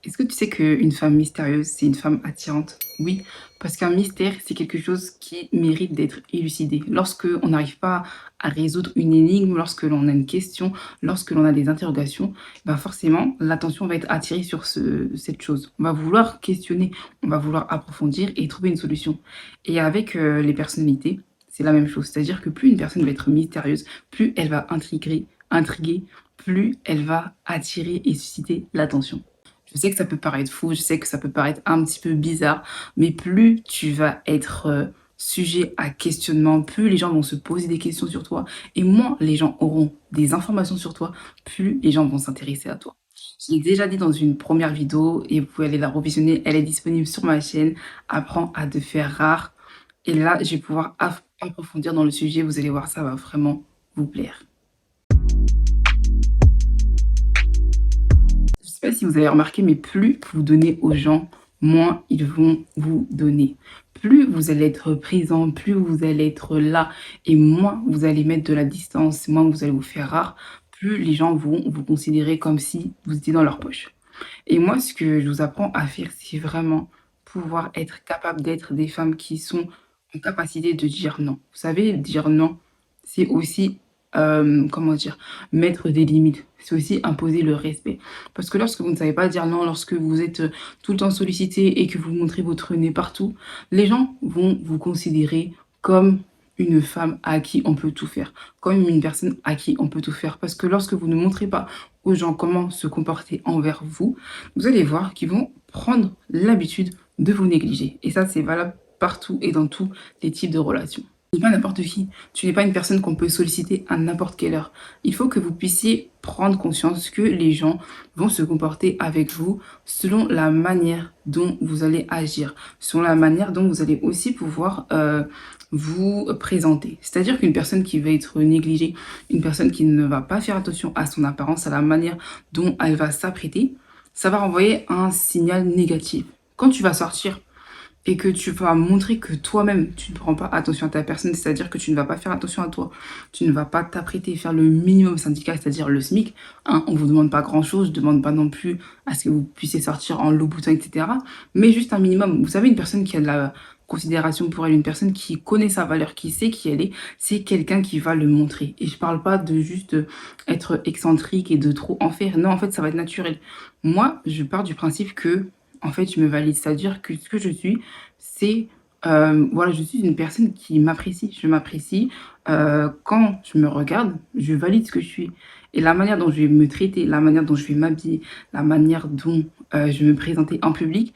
Est-ce que tu sais qu'une femme mystérieuse, c'est une femme attirante? Oui, parce qu'un mystère, c'est quelque chose qui mérite d'être élucidé. Lorsque on n'arrive pas à résoudre une énigme, lorsque l'on a une question, lorsque l'on a des interrogations, bah forcément, l'attention va être attirée sur cette chose. On va vouloir questionner, on va vouloir approfondir et trouver une solution. Et avec les personnalités, c'est la même chose. C'est-à-dire que plus une personne va être mystérieuse, plus elle va intriguer, plus elle va attirer et susciter l'attention. Je sais que ça peut paraître fou, je sais que ça peut paraître un petit peu bizarre, mais plus tu vas être sujet à questionnement, plus les gens vont se poser des questions sur toi, et moins les gens auront des informations sur toi, plus les gens vont s'intéresser à toi. Je l'ai déjà dit dans une première vidéo, et vous pouvez aller la revisionner, elle est disponible sur ma chaîne, Apprends à te faire rare. Et là, je vais pouvoir approfondir dans le sujet, vous allez voir, ça va vraiment vous plaire. Je sais pas si vous avez remarqué, mais plus vous donnez aux gens, moins ils vont vous donner. Plus vous allez être présent, plus vous allez être là, et moins vous allez mettre de la distance, moins vous allez vous faire rare, plus les gens vont vous considérer comme si vous étiez dans leur poche. Et moi, ce que je vous apprends à faire, c'est vraiment pouvoir être capable d'être des femmes qui sont en capacité de dire non. Vous savez, dire non, c'est aussi, comment dire, mettre des limites. C'est aussi imposer le respect. Parce que lorsque vous ne savez pas dire non, lorsque vous êtes tout le temps sollicité et que vous montrez votre nez partout, les gens vont vous considérer comme une femme à qui on peut tout faire, comme une personne à qui on peut tout faire. Parce que lorsque vous ne montrez pas aux gens comment se comporter envers vous, vous allez voir qu'ils vont prendre l'habitude de vous négliger. Et ça, c'est valable partout et dans tous les types de relations. Tu n'es pas n'importe qui. Tu n'es pas une personne qu'on peut solliciter à n'importe quelle heure. Il faut que vous puissiez prendre conscience que les gens vont se comporter avec vous selon la manière dont vous allez agir, selon la manière dont vous allez aussi pouvoir vous présenter. C'est-à-dire qu'une personne qui va être négligée, une personne qui ne va pas faire attention à son apparence, à la manière dont elle va s'apprêter, ça va renvoyer un signal négatif. Quand tu vas sortir et que tu vas montrer que toi-même, tu ne prends pas attention à ta personne, c'est-à-dire que tu ne vas pas faire attention à toi, tu ne vas pas t'apprêter, faire le minimum syndical, c'est-à-dire le SMIC, hein, on ne vous demande pas grand-chose, je ne demande pas non plus à ce que vous puissiez sortir en Louboutin, etc., mais juste un minimum. Vous savez, une personne qui a de la considération pour elle, une personne qui connaît sa valeur, qui sait qui elle est, c'est quelqu'un qui va le montrer. Et je parle pas de juste être excentrique et de trop en faire, non, en fait, ça va être naturel. Moi, je pars du principe que en fait, je me valide. C'est-à-dire que ce que je suis, c'est, voilà, je suis une personne qui m'apprécie. Je m'apprécie. Quand je me regarde, je valide ce que je suis. Et la manière dont je vais me traiter, la manière dont je vais m'habiller, la manière dont je vais me présenter en public,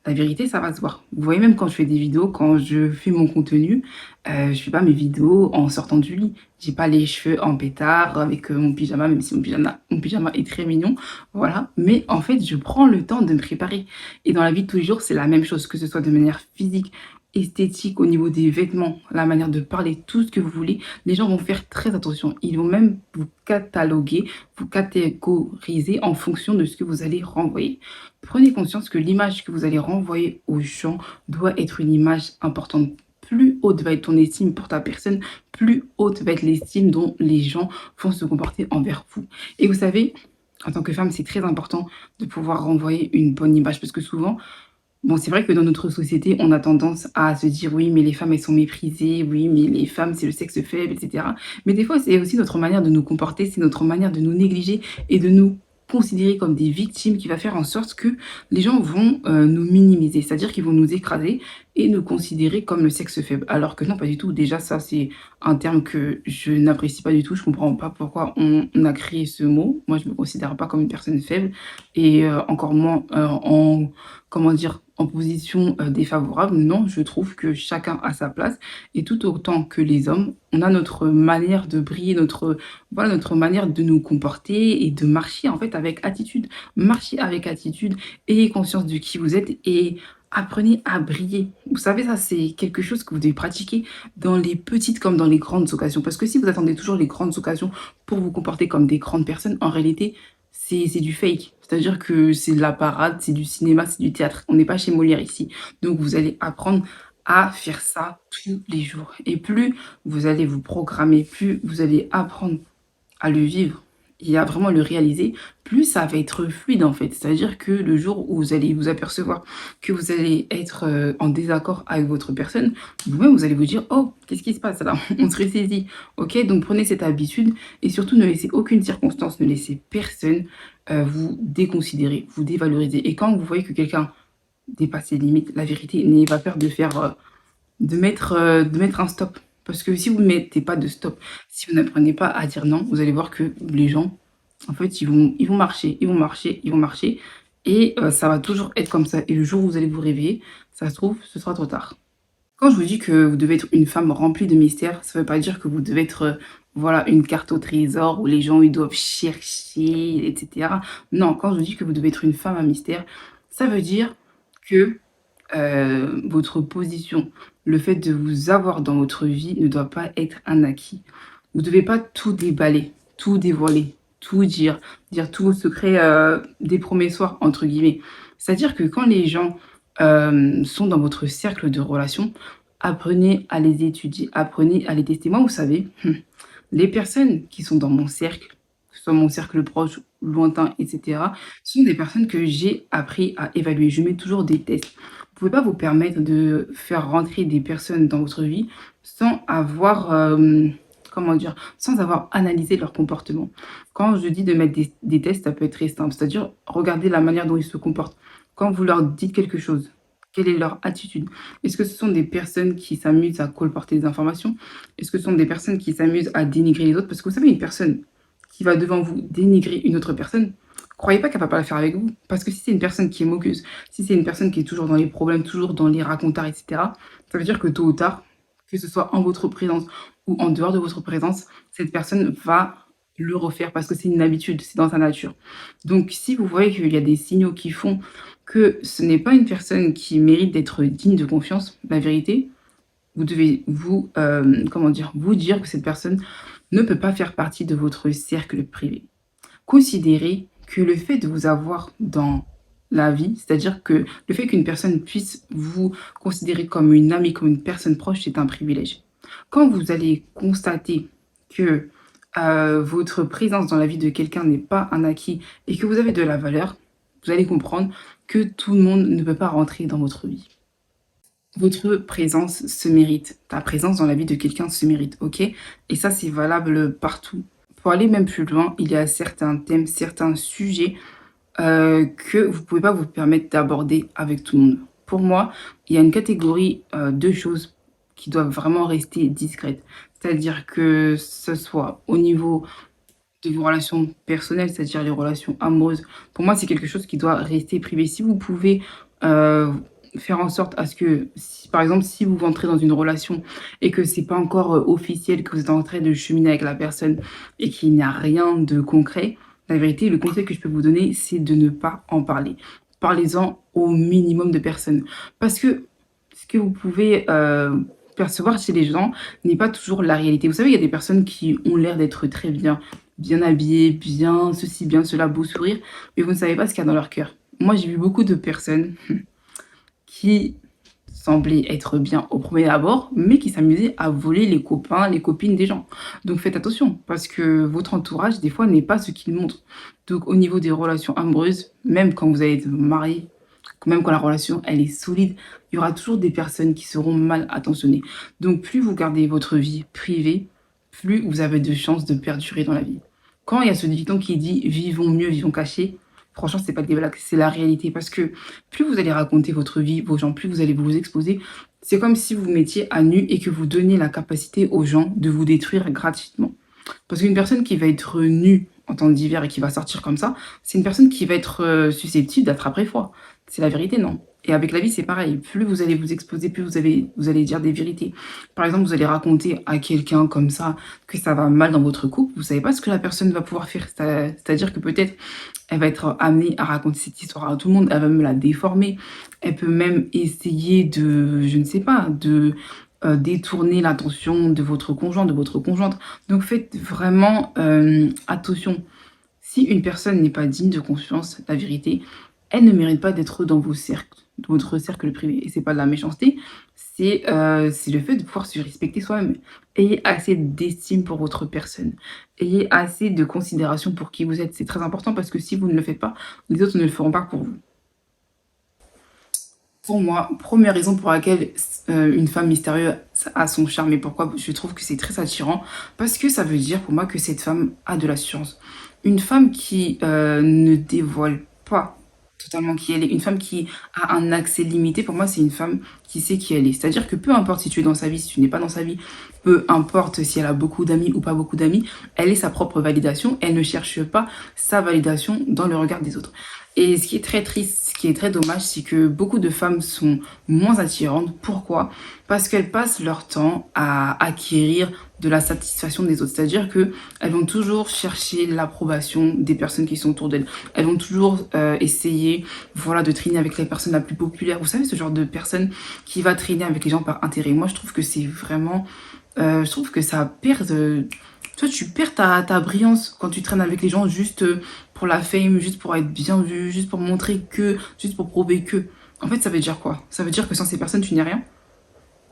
la vérité, ça va se voir. Vous voyez, même quand je fais des vidéos, quand je fais mon contenu, je fais pas mes vidéos en sortant du lit. J'ai pas les cheveux en pétard avec mon pyjama, même si mon pyjama est très mignon. Voilà. Mais en fait, je prends le temps de me préparer. Et dans la vie de tous les jours, c'est la même chose, que ce soit de manière physique, esthétique, au niveau des vêtements, la manière de parler, tout ce que vous voulez. Les gens vont faire très attention. Ils vont même vous cataloguer, vous catégoriser en fonction de ce que vous allez renvoyer. Prenez conscience que l'image que vous allez renvoyer aux gens doit être une image importante. Plus haute va être ton estime pour ta personne, plus haute va être l'estime dont les gens vont se comporter envers vous. Et vous savez, en tant que femme, c'est très important de pouvoir renvoyer une bonne image parce que souvent, bon, c'est vrai que dans notre société, on a tendance à se dire oui, mais les femmes, elles sont méprisées, oui, mais les femmes, c'est le sexe faible, etc. Mais des fois, c'est aussi notre manière de nous comporter, c'est notre manière de nous négliger et de nous considérer comme des victimes qui va faire en sorte que les gens vont nous minimiser, c'est-à-dire qu'ils vont nous écraser et nous considérer comme le sexe faible. Alors que non, pas du tout. Déjà, ça, c'est un terme que je n'apprécie pas du tout. Je comprends pas pourquoi on a créé ce mot. Moi, je me considère pas comme une personne faible et encore moins en comment dire, en position défavorable. Non, je trouve que chacun a sa place et tout autant que les hommes, on a notre manière de briller, voilà, notre manière de nous comporter et de marcher en fait avec attitude. Marchez avec attitude, ayez conscience de qui vous êtes et apprenez à briller. Vous savez, ça, c'est quelque chose que vous devez pratiquer dans les petites comme dans les grandes occasions. Parce que si vous attendez toujours les grandes occasions pour vous comporter comme des grandes personnes, en réalité, c'est du fake. C'est-à-dire que c'est de la parade, c'est du cinéma, c'est du théâtre. On n'est pas chez Molière ici. Donc vous allez apprendre à faire ça tous les jours. Et plus vous allez vous programmer, plus vous allez apprendre à le vivre et à vraiment le réaliser, plus ça va être fluide en fait. C'est-à-dire que le jour où vous allez vous apercevoir que vous allez être en désaccord avec votre personne, vous-même vous allez vous dire: «Oh, qu'est-ce qui se passe là?» On se ressaisit. OK? Donc prenez cette habitude et surtout ne laissez aucune circonstance, ne laissez personne, vous déconsidérer, vous dévaloriser et quand vous voyez que quelqu'un dépasse ses limites, la vérité, n'ayez pas peur de faire, de mettre un stop. Parce que si vous ne mettez pas de stop, si vous n'apprenez pas à dire non, vous allez voir que les gens, en fait, ils vont marcher, ils vont marcher, ils vont marcher et ça va toujours être comme ça et le jour où vous allez vous réveiller, ça se trouve, ce sera trop tard. Quand je vous dis que vous devez être une femme remplie de mystères, ça veut pas dire que vous devez être, voilà, une carte au trésor où les gens, ils doivent chercher et cetera. Non, quand je vous dis que vous devez être une femme à mystère, ça veut dire que votre position, le fait de vous avoir dans votre vie ne doit pas être un acquis. Vous ne devez pas tout déballer, tout dévoiler, tout dire, dire tous vos secrets des «promissoires» entre guillemets. C'est-à-dire que quand les gens sont dans votre cercle de relations, apprenez à les étudier, apprenez à les tester. Moi, vous savez, les personnes qui sont dans mon cercle, que ce soit mon cercle proche, lointain, etc., sont des personnes que j'ai appris à évaluer. Je mets toujours des tests. Vous pouvez pas vous permettre de faire rentrer des personnes dans votre vie sans avoir, comment dire? Sans avoir analysé leur comportement. Quand je dis de mettre des tests, ça peut être très simple, c'est-à-dire regarder la manière dont ils se comportent. Quand vous leur dites quelque chose, quelle est leur attitude? Est-ce que ce sont des personnes qui s'amusent à colporter des informations? Est-ce que ce sont des personnes qui s'amusent à dénigrer les autres? Parce que vous savez, une personne qui va devant vous dénigrer une autre personne, croyez pas qu'elle va pas le faire avec vous. Parce que si c'est une personne qui est moqueuse, si c'est une personne qui est toujours dans les problèmes, toujours dans les racontards, etc., ça veut dire que tôt ou tard, que ce soit en votre présence ou en dehors de votre présence, cette personne va le refaire parce que c'est une habitude, c'est dans sa nature. Donc, si vous voyez qu'il y a des signaux qui font que ce n'est pas une personne qui mérite d'être digne de confiance, la vérité, vous devez vous, comment dire, vous dire que cette personne ne peut pas faire partie de votre cercle privé. Considérez que le fait de vous avoir dans la vie, c'est-à-dire que le fait qu'une personne puisse vous considérer comme une amie, comme une personne proche, c'est un privilège. Quand vous allez constater que votre présence dans la vie de quelqu'un n'est pas un acquis et que vous avez de la valeur, vous allez comprendre que tout le monde ne peut pas rentrer dans votre vie. Votre présence se mérite. Ta présence dans la vie de quelqu'un se mérite, OK? Et ça, c'est valable partout. Pour aller même plus loin, il y a certains thèmes, certains sujets que vous ne pouvez pas vous permettre d'aborder avec tout le monde. Pour moi, il y a une catégorie de choses qui doivent vraiment rester discrètes. C'est-à-dire que ce soit au niveau de vos relations personnelles, c'est-à-dire les relations amoureuses. Pour moi, c'est quelque chose qui doit rester privé. Si vous pouvez faire en sorte à ce que, si, par exemple, si vous entrez dans une relation et que c'est pas encore officiel, que vous êtes en train de cheminer avec la personne et qu'il n'y a rien de concret, la vérité, le conseil que je peux vous donner, c'est de ne pas en parler. Parlez-en au minimum de personnes. Parce que ce que vous pouvez percevoir chez les gens n'est pas toujours la réalité. Vous savez, il y a des personnes qui ont l'air d'être très bien, bien habillées, bien ceci, bien cela, beau sourire, mais vous ne savez pas ce qu'il y a dans leur cœur. Moi, j'ai vu beaucoup de personnes qui semblaient être bien au premier abord, mais qui s'amusaient à voler les copains, les copines des gens. Donc faites attention, parce que votre entourage, des fois, n'est pas ce qu'il montre. Donc au niveau des relations amoureuses, même quand vous allez être marié, même quand la relation elle est solide, il y aura toujours des personnes qui seront mal attentionnées. Donc plus vous gardez votre vie privée, plus vous avez de chances de perdurer dans la vie. Quand il y a ce dicton qui dit vivons mieux, vivons cachés, franchement c'est pas des blagues, c'est la réalité parce que plus vous allez raconter votre vie, vos gens, plus vous allez vous exposer. C'est comme si vous vous mettiez à nu et que vous donniez la capacité aux gens de vous détruire gratuitement. Parce qu'une personne qui va être nue en temps d'hiver et qui va sortir comme ça, c'est une personne qui va être susceptible d'attraper froid. C'est la vérité, non? Et avec la vie, c'est pareil. Plus vous allez vous exposer, plus vous allez dire des vérités. Par exemple, vous allez raconter à quelqu'un comme ça que ça va mal dans votre couple. Vous savez pas ce que la personne va pouvoir faire. C'est-à-dire que peut-être elle va être amenée à raconter cette histoire à tout le monde. Elle va me la déformer. Elle peut même essayer de, je ne sais pas, de détourner l'attention de votre conjoint, de votre conjointe. Donc faites vraiment attention. Si une personne n'est pas digne de confiance, la vérité, elle ne mérite pas d'être dans vos cercles, dans votre cercle privé. Et c'est pas de la méchanceté, c'est le fait de pouvoir se respecter soi-même. Ayez assez d'estime pour votre personne. Ayez assez de considération pour qui vous êtes. C'est très important parce que si vous ne le faites pas, les autres ne le feront pas pour vous. Pour moi, première raison pour laquelle une femme mystérieuse a son charme et pourquoi je trouve que c'est très attirant, parce que ça veut dire pour moi que cette femme a de l'assurance. Une femme qui ne dévoile pas totalement qui elle est, une femme qui a un accès limité, pour moi, c'est une femme qui sait qui elle est. C'est-à-dire que peu importe si tu es dans sa vie, si tu n'es pas dans sa vie, peu importe si elle a beaucoup d'amis ou pas beaucoup d'amis, elle est sa propre validation, elle ne cherche pas sa validation dans le regard des autres. Et ce qui est très triste, ce qui est très dommage, c'est que beaucoup de femmes sont moins attirantes. Pourquoi? Parce qu'elles passent leur temps à acquérir de la satisfaction des autres. C'est-à-dire que elles vont toujours chercher l'approbation des personnes qui sont autour d'elles. Elles vont toujours essayer, voilà, de traîner avec les personnes la plus populaire. Vous savez, ce genre de personne qui va traîner avec les gens par intérêt. Moi, je trouve que c'est vraiment, je trouve que ça perd. Toi, tu perds ta brillance quand tu traînes avec les gens juste pour la fame, juste pour être bien vu, juste pour montrer que, juste pour prouver que. En fait, ça veut dire quoi? Ça veut dire que sans ces personnes, tu n'es rien.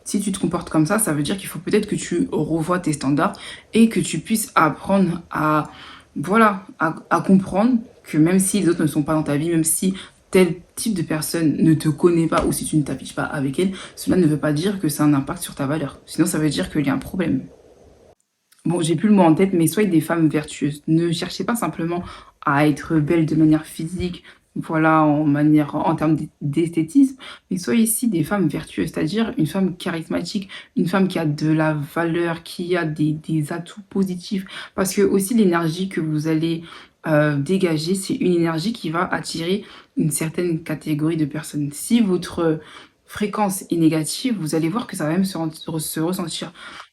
Si tu te comportes comme ça veut dire qu'il faut peut-être que tu revoies tes standards et que tu puisses apprendre à, voilà, à comprendre que même si les autres ne sont pas dans ta vie, même si tel type de personne ne te connaît pas ou si tu ne t'affiches pas avec elle, cela ne veut pas dire que ça a un impact sur ta valeur. Sinon, ça veut dire qu'il y a un problème. Bon, j'ai plus le mot en tête, mais soyez des femmes vertueuses. Ne cherchez pas simplement à être belle de manière physique, voilà, en termes d'esthétisme, mais soyez aussi des femmes vertueuses, c'est-à-dire une femme charismatique, une femme qui a de la valeur, qui a des atouts positifs. Parce que aussi l'énergie que vous allez dégager, c'est une énergie qui va attirer une certaine catégorie de personnes. Si votre fréquence est négative, vous allez voir que ça va même se ressentir.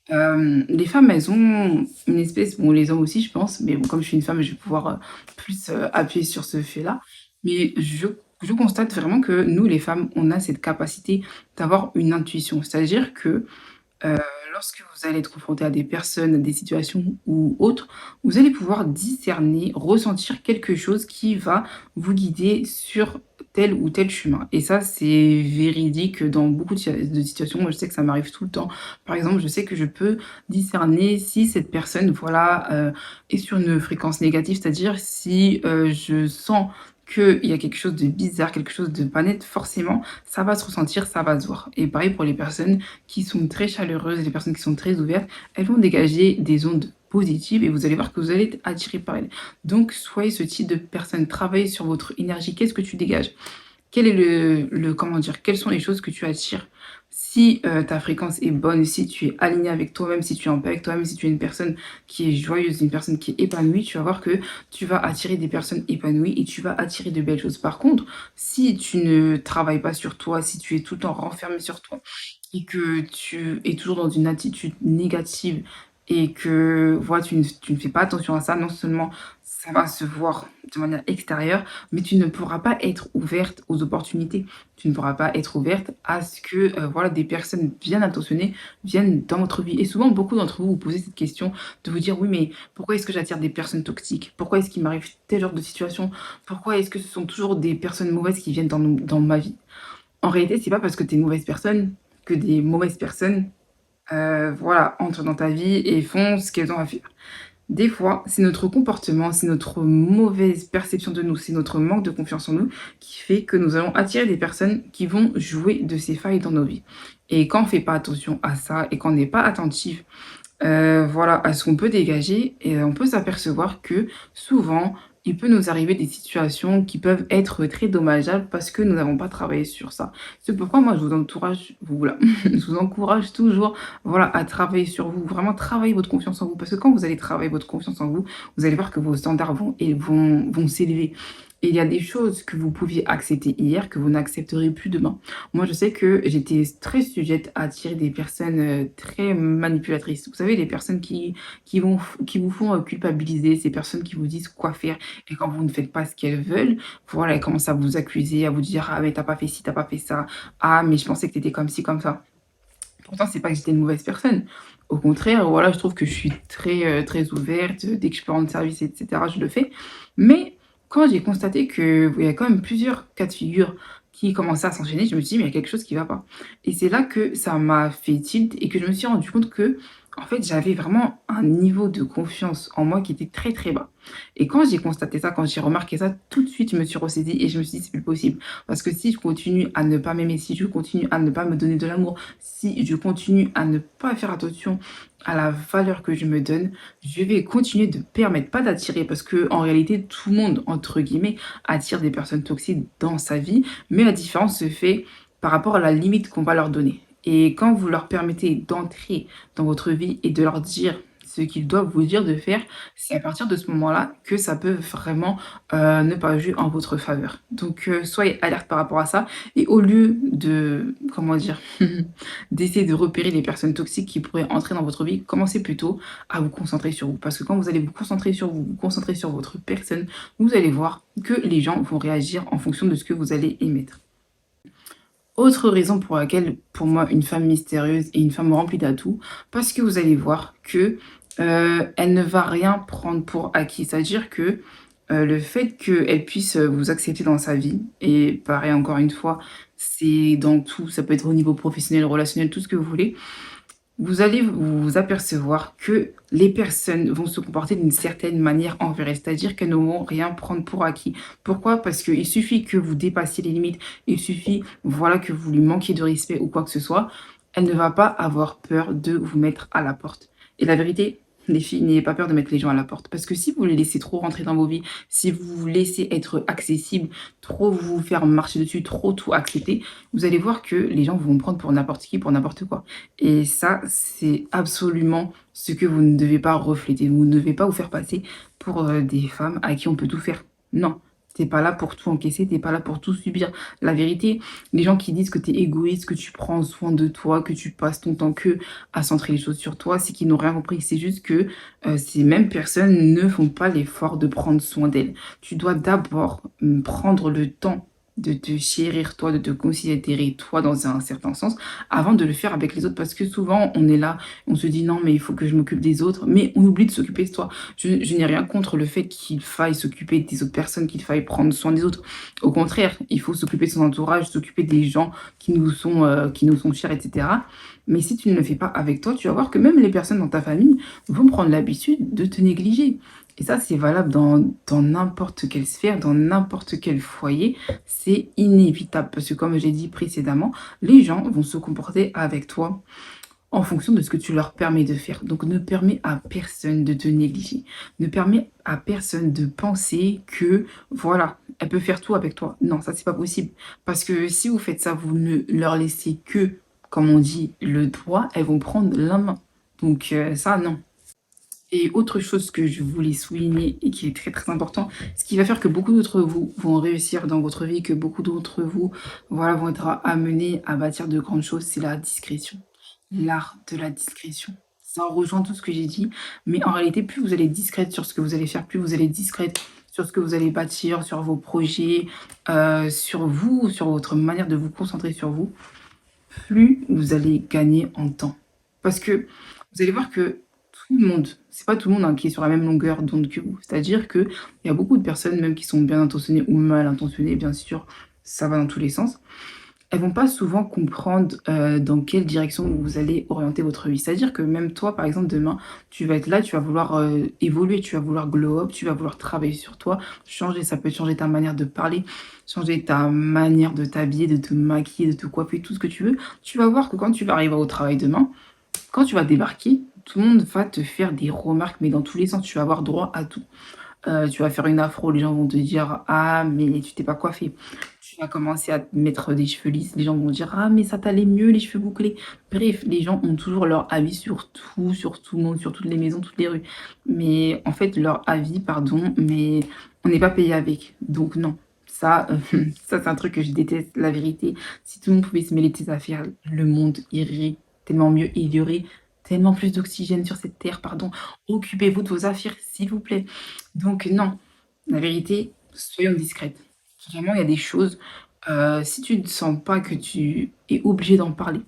Les femmes, elles ont une espèce, bon, les hommes aussi, je pense, mais bon, comme je suis une femme, je vais pouvoir plus appuyer sur ce fait-là. Mais je constate vraiment que nous, les femmes, on a cette capacité d'avoir une intuition. C'est-à-dire que Heu, lorsque vous allez être confronté à des personnes, à des situations ou autres, vous allez pouvoir discerner, ressentir quelque chose qui va vous guider sur tel ou tel chemin et ça, c'est véridique dans beaucoup de situations. Moi, je sais que ça m'arrive tout le temps. Par exemple, je sais que je peux discerner si cette personne, voilà, est sur une fréquence négative, c'est-à-dire si, je sens qu'il y a quelque chose de bizarre, quelque chose de pas net, forcément, ça va se ressentir, ça va se voir et pareil pour les personnes qui sont très chaleureuses, les personnes qui sont très ouvertes, elles vont dégager des ondes positives et vous allez voir que vous allez être attiré par elles. Donc, soyez ce type de personne, travaillez sur votre énergie. Qu'est-ce que tu dégages? Quel est comment dire? Quelles sont les choses que tu attires? Si ta fréquence est bonne, si tu es aligné avec toi-même, si tu es en paix avec toi-même, si tu es une personne qui est joyeuse, une personne qui est épanouie, tu vas voir que tu vas attirer des personnes épanouies et tu vas attirer de belles choses. Par contre, si tu ne travailles pas sur toi, si tu es tout le temps renfermé sur toi, et que tu es toujours dans une attitude négative et que voilà, tu ne fais pas attention à ça, non seulement ça va se voir de manière extérieure, mais tu ne pourras pas être ouverte aux opportunités. Tu ne pourras pas être ouverte à ce que voilà, des personnes bien intentionnées viennent dans votre vie. Et souvent, beaucoup d'entre vous vous posez cette question de vous dire oui, mais pourquoi est-ce que j'attire des personnes toxiques? Pourquoi est-ce qu'il m'arrive tel genre de situation? Pourquoi est-ce que ce sont toujours des personnes mauvaises qui viennent dans ma vie? En réalité, c'est pas parce que tu es une mauvaise personne que des mauvaises personnes, voilà, entrent dans ta vie et font ce qu'elles ont à faire. Des fois, c'est notre comportement, c'est notre mauvaise perception de nous, c'est notre manque de confiance en nous qui fait que nous allons attirer des personnes qui vont jouer de ces failles dans nos vies. Et quand on fait pas attention à ça et qu'on n'est pas attentif voilà, à ce qu'on peut dégager et on peut s'apercevoir que souvent, il peut nous arriver des situations qui peuvent être très dommageables parce que nous n'avons pas travaillé sur ça. C'est pourquoi moi je vous entourage voilà, je vous encourage toujours, voilà, à travailler sur vous, vraiment travailler votre confiance en vous parce que quand vous allez travailler votre confiance en vous, vous allez voir que vos standards vont s'élever et il y a des choses que vous pouviez accepter hier que vous n'accepterez plus demain. Moi, je sais que j'étais très sujette à attirer des personnes, très manipulatrices. Vous savez, les personnes qui vous font, culpabiliser, ces personnes qui vous disent quoi faire et quand vous ne faites pas ce qu'elles veulent, voilà, elles commencent à vous accuser, à vous dire: «Ah mais tu pas fait ci, t'as pas fait ça. Ah mais je pensais que t'étais comme ci, comme ça». Pourtant, c'est pas que j'étais une mauvaise personne. Au contraire, voilà, je trouve que je suis très ouverte, dès que je peux rendre service et cetera, je le fais. Mais quand j'ai constaté qu'il y a quand même plusieurs cas de figure qui commençaient à s'enchaîner, je me suis dit: «Mais il y a quelque chose qui va pas» et c'est là que ça m'a fait tilt et que je me suis rendu compte que en fait, j'avais vraiment un niveau de confiance en moi qui était très, très bas et quand j'ai constaté ça, quand j'ai remarqué ça, tout de suite, je me suis ressaisie et je me suis dit: «C'est plus possible» parce que si je continue à ne pas m'aimer, si je continue à ne pas me donner de l'amour, si je continue à ne pas faire attention à la valeur que je me donne, je vais continuer de permettre, pas d'attirer, parce que en réalité, tout le monde, entre guillemets, attire des personnes toxiques dans sa vie, mais la différence se fait par rapport à la limite qu'on va leur donner. Et quand vous leur permettez d'entrer dans votre vie et de leur dire ce qu'ils doivent vous dire de faire, c'est à partir de ce moment-là que ça peut vraiment ne pas jouer en votre faveur. Donc soyez alerte par rapport à ça et au lieu de, comment dire, d'essayer de repérer les personnes toxiques qui pourraient entrer dans votre vie, commencez plutôt à vous concentrer sur vous. Parce que quand vous allez vous concentrer sur vous, vous concentrer sur votre personne, vous allez voir que les gens vont réagir en fonction de ce que vous allez émettre. Autre raison pour laquelle, pour moi, une femme mystérieuse est une femme remplie d'atouts, parce que vous allez voir que elle ne va rien prendre pour acquis. C'est-à-dire que le fait qu'elle puisse vous accepter dans sa vie, et pareil encore une fois, c'est dans tout, ça peut être au niveau professionnel, relationnel, tout ce que vous voulez, vous allez vous apercevoir que les personnes vont se comporter d'une certaine manière envers elle, c'est-à-dire qu'elles ne vont rien prendre pour acquis. Pourquoi? Parce qu'il suffit que vous dépassiez les limites, il suffit, voilà, que vous lui manquiez de respect ou quoi que ce soit, elle ne va pas avoir peur de vous mettre à la porte. Et la vérité, les filles, n'ayez pas peur de mettre les gens à la porte. Parce que si vous les laissez trop rentrer dans vos vies, si vous vous laissez être accessible, trop vous faire marcher dessus, trop tout accepter, vous allez voir que les gens vont vous prendre pour n'importe qui, pour n'importe quoi. Et ça, c'est absolument ce que vous ne devez pas refléter. Vous ne devez pas vous faire passer pour des femmes à qui on peut tout faire. Non, t'es pas là pour tout encaisser, t'es pas là pour tout subir. La vérité, les gens qui disent que tu es égoïste, que tu prends soin de toi, que tu passes ton temps que à centrer les choses sur toi, c'est qu'ils n'ont rien compris. C'est juste que ces mêmes personnes ne font pas l'effort de prendre soin d'elles. Tu dois d'abord prendre le temps de te chérir toi, de te considérer toi dans un certain sens, avant de le faire avec les autres. Parce que souvent, on est là, on se dit non, mais il faut que je m'occupe des autres, mais on oublie de s'occuper de soi. Je n'ai rien contre le fait qu'il faille s'occuper des autres personnes, qu'il faille prendre soin des autres. Au contraire, il faut s'occuper de son entourage, s'occuper des gens qui nous sont chers, etc. Mais si tu ne le fais pas avec toi, tu vas voir que même les personnes dans ta famille vont prendre l'habitude de te négliger. Et ça, c'est valable dans n'importe quelle sphère, dans n'importe quel foyer. C'est inévitable parce que, comme j'ai dit précédemment, les gens vont se comporter avec toi en fonction de ce que tu leur permets de faire. Donc, ne permets à personne de te négliger. Ne permets à personne de penser que, voilà, elle peut faire tout avec toi. Non, ça, c'est pas possible. Parce que si vous faites ça, vous ne leur laissez que, comme on dit, le doigt, elles vont prendre la main. Donc, ça, non. Et autre chose que je voulais souligner et qui est très très important, ce qui va faire que beaucoup d'entre vous vont réussir dans votre vie, que beaucoup d'entre vous, voilà, vont être amenés à bâtir de grandes choses, c'est la discrétion. L'art de la discrétion. Ça rejoint tout ce que j'ai dit, mais en réalité, plus vous allez être discrète sur ce que vous allez faire, plus vous allez être discrète sur ce que vous allez bâtir, sur vos projets, sur vous, sur votre manière de vous concentrer sur vous, plus vous allez gagner en temps. Parce que vous allez voir que tout le monde, c'est pas tout le monde hein, qui est sur la même longueur d'onde que vous. C'est-à-dire qu'il y a beaucoup de personnes, même qui sont bien intentionnées ou mal intentionnées, bien sûr, ça va dans tous les sens. Elles vont pas souvent comprendre dans quelle direction vous allez orienter votre vie. C'est-à-dire que même toi, par exemple, demain, tu vas être là, tu vas vouloir évoluer, tu vas vouloir glow up, tu vas vouloir travailler sur toi, changer. Ça peut changer ta manière de parler, changer ta manière de t'habiller, de te maquiller, de te coiffer, tout ce que tu veux. Tu vas voir que quand tu vas arriver au travail demain, quand tu vas débarquer, tout le monde va te faire des remarques, mais dans tous les sens, tu vas avoir droit à tout. Tu vas faire une afro, les gens vont te dire: «Ah, mais tu t'es pas coiffé». Tu vas commencer à te mettre des cheveux lisses, les gens vont dire: «Ah, mais ça t'allait mieux les cheveux bouclés». Bref, les gens ont toujours leur avis sur tout le monde, sur toutes les maisons, toutes les rues. Mais en fait, leur avis, pardon, mais on n'est pas payé avec. Donc non, ça, ça c'est un truc que je déteste, la vérité. Si tout le monde pouvait se mêler de tes affaires, le monde irait tellement mieux, il y aurait tellement plus d'oxygène sur cette terre, pardon. Occupez-vous de vos affaires, s'il vous plaît. Donc non, la vérité, soyons discrètes. Vraiment, il y a des choses, si tu ne sens pas que tu es obligé d'en parler,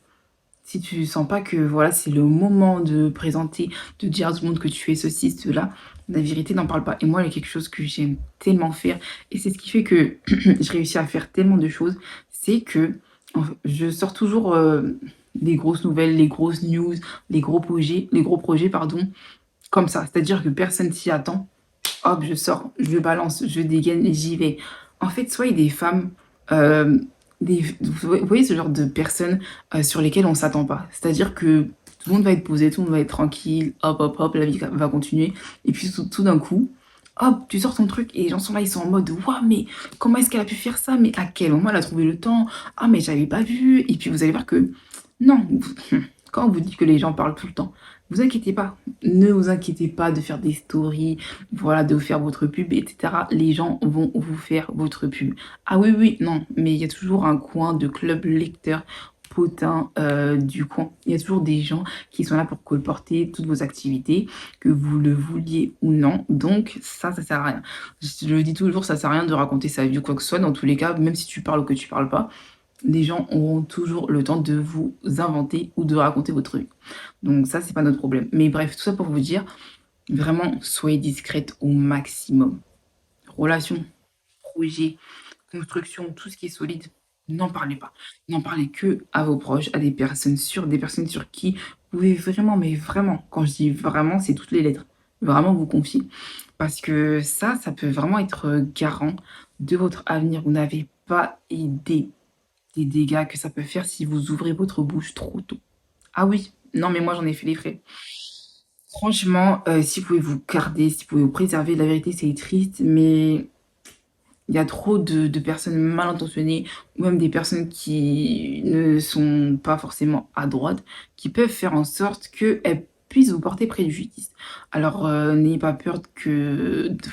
si tu sens pas que voilà, c'est le moment de présenter, de dire à tout le monde que tu fais ceci, cela, la vérité n'en parle pas. Et moi, il y a quelque chose que j'aime tellement faire et c'est ce qui fait que je réussis à faire tellement de choses, c'est que je sors toujours les grosses nouvelles, les grosses news, les gros projets, pardon, comme ça. C'est-à-dire que personne s'y attend. Hop, je sors, je balance, je dégaine et j'y vais. En fait, soyez des femmes, euh, vous voyez ce genre de personnes sur lesquelles on s'attend pas. C'est-à-dire que tout le monde va être posé, tout le monde va être tranquille, hop, hop, hop, la vie va continuer. Et puis tout d'un coup, hop, tu sors ton truc et les gens sont là, ils sont en mode, waouh, mais comment est-ce qu'elle a pu faire ça? Mais à quel moment elle a trouvé le temps? Ah, mais j'avais pas vu. Et puis vous allez voir que, non, quand on vous dit que les gens parlent tout le temps, vous inquiétez pas, ne vous inquiétez pas de faire des stories, voilà, de faire votre pub, etc. Les gens vont vous faire votre pub. Ah oui, oui, non, mais il y a toujours un coin de club lecteur potin du coin. Il y a toujours des gens qui sont là pour colporter toutes vos activités, que vous le vouliez ou non. Donc ça sert à rien. Je le dis toujours, ça sert à rien de raconter sa vie ou quoi que ce soit. Dans tous les cas, même si tu parles ou que tu parles pas, les gens auront toujours le temps de vous inventer ou de raconter votre vie. Donc ça, c'est pas notre problème. Mais bref, tout ça pour vous dire, vraiment, soyez discrète au maximum. Relations, projets, construction, tout ce qui est solide, n'en parlez pas. N'en parlez que à vos proches, à des personnes sur qui vous pouvez vraiment, mais vraiment, quand je dis vraiment, c'est toutes les lettres, vraiment vous confier. Parce que ça peut vraiment être garant de votre avenir. Vous n'avez pas idée des dégâts que ça peut faire si vous ouvrez votre bouche trop tôt. Ah oui, non mais moi j'en ai fait les frais. Franchement, si vous pouvez vous garder, si vous pouvez vous préserver, la vérité c'est triste, mais il y a trop de personnes mal intentionnées ou même des personnes qui ne sont pas forcément à droite, qui peuvent faire en sorte qu'elles puissent vous porter préjudice. Alors, n'ayez pas peur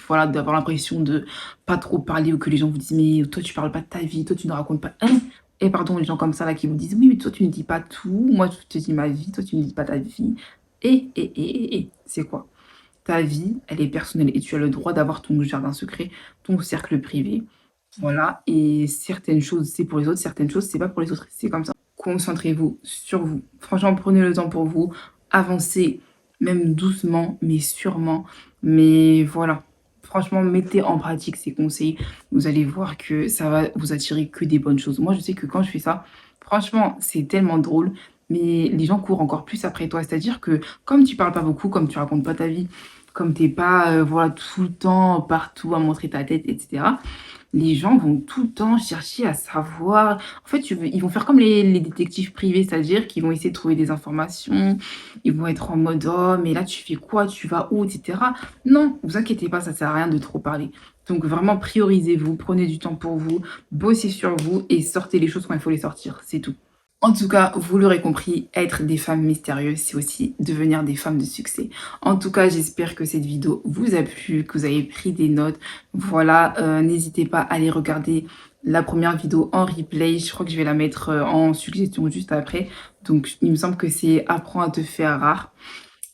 voilà, d'avoir l'impression de pas trop parler ou que les gens vous disent: «Mais toi tu parles pas de ta vie, toi tu ne racontes pas» et pardon, les gens comme ça là qui vous disent: «Oui, mais toi tu ne dis pas tout, moi je te dis ma vie, toi tu ne dis pas ta vie» c'est quoi? Ta vie, elle est personnelle et tu as le droit d'avoir ton jardin secret, ton cercle privé. Voilà, et certaines choses, c'est pour les autres, certaines choses, c'est pas pour les autres. C'est comme ça. Concentrez-vous sur vous. Franchement, prenez le temps pour vous. Avancez, même doucement, mais sûrement. Mais voilà. Franchement, mettez en pratique ces conseils. Vous allez voir que ça va vous attirer que des bonnes choses. Moi, je sais que quand je fais ça, franchement, c'est tellement drôle. Mais les gens courent encore plus après toi. C'est-à-dire que comme tu parles pas beaucoup, comme tu racontes pas ta vie, comme t'es pas voilà, tout le temps partout à montrer ta tête, etc., les gens vont tout le temps chercher à savoir. En fait, ils vont faire comme les détectives privés, c'est-à-dire qu'ils vont essayer de trouver des informations. Ils vont être en mode: «Oh, mais là, tu fais quoi? Tu vas où?» et cetera. Non, vous inquiétez pas, ça sert à rien de trop parler. Donc vraiment, priorisez-vous, prenez du temps pour vous, bossez sur vous et sortez les choses quand il faut les sortir, c'est tout. En tout cas, vous l'aurez compris, être des femmes mystérieuses, c'est aussi devenir des femmes de succès. En tout cas, j'espère que cette vidéo vous a plu, que vous avez pris des notes. Voilà, n'hésitez pas à aller regarder la première vidéo en replay. Je crois que je vais la mettre en suggestion juste après. Donc, il me semble que c'est Apprends à te faire rare.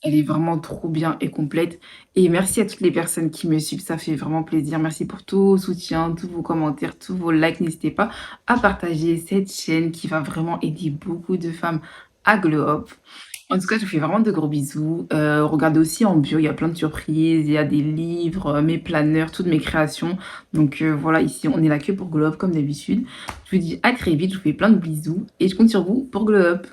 Elle est vraiment trop bien et complète. Et merci à toutes les personnes qui me suivent, ça fait vraiment plaisir. Merci pour tout vos soutiens, tous vos commentaires, tous vos likes. N'hésitez pas à partager cette chaîne qui va vraiment aider beaucoup de femmes à glow up. En tout cas, je vous fais vraiment de gros bisous. Regardez aussi en bio, il y a plein de surprises. Il y a des livres, mes planeurs, toutes mes créations. Donc voilà, ici, on est là que pour glow up comme d'habitude. Je vous dis à très vite, je vous fais plein de bisous et je compte sur vous pour glow up.